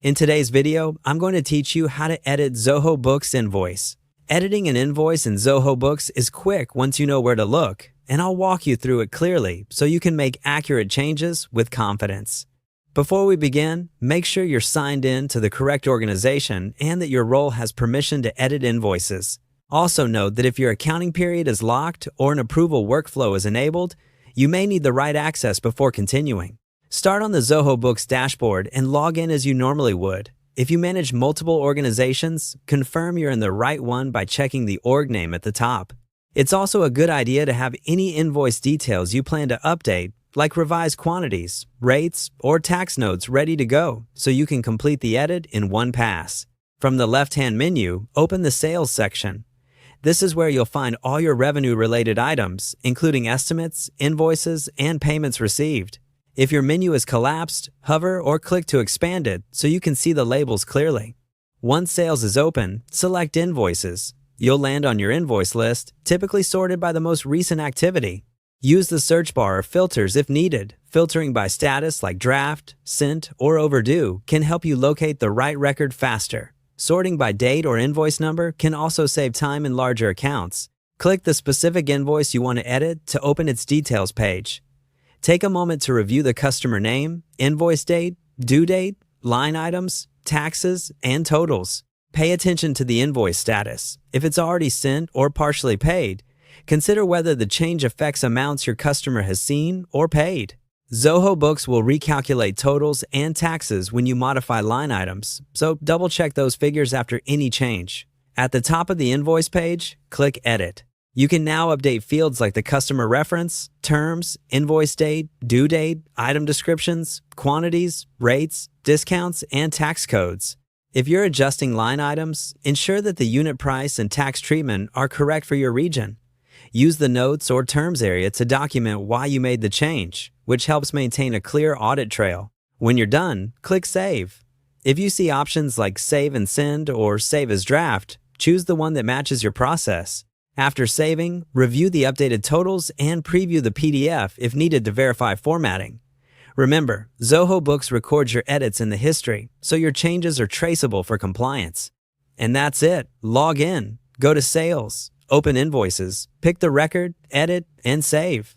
In today's video, I'm going to teach you how to edit Zoho Books invoice. Editing an invoice in Zoho Books is quick once you know where to look, and I'll walk you through it clearly so you can make accurate changes with confidence. Before we begin, make sure you're signed in to the correct organization and that your role has permission to edit invoices. Also note that if your accounting period is locked or an approval workflow is enabled, you may need the right access before continuing. Start on the Zoho Books dashboard and log in as you normally would. If you manage multiple organizations, confirm you're in the right one by checking the org name at the top. It's also a good idea to have any invoice details you plan to update, like revised quantities, rates, or tax notes ready to go so you can complete the edit in one pass. From the left-hand menu, open the Sales section. This is where you'll find all your revenue-related items, including estimates, invoices, and payments received. If your menu is collapsed, hover or click to expand it so you can see the labels clearly. Once Sales is open, select Invoices. You'll land on your invoice list, typically sorted by the most recent activity. Use the search bar or filters if needed. Filtering by status like draft, sent, or overdue can help you locate the right record faster. Sorting by date or invoice number can also save time in larger accounts. Click the specific invoice you want to edit to open its details page. Take a moment to review the customer name, invoice date, due date, line items, taxes, and totals. Pay attention to the invoice status. If it's already sent or partially paid, consider whether the change affects amounts your customer has seen or paid. Zoho Books will recalculate totals and taxes when you modify line items, so double-check those figures after any change. At the top of the invoice page, click Edit. You can now update fields like the customer reference, terms, invoice date, due date, item descriptions, quantities, rates, discounts, and tax codes. If you're adjusting line items, ensure that the unit price and tax treatment are correct for your region. Use the Notes or Terms area to document why you made the change, which helps maintain a clear audit trail. When you're done, click Save. If you see options like Save and Send or Save as Draft, choose the one that matches your process. After saving, review the updated totals and preview the PDF if needed to verify formatting. Remember, Zoho Books records your edits in the history, so your changes are traceable for compliance. And that's it. Log in, go to Sales, open Invoices, pick the record, edit, and save.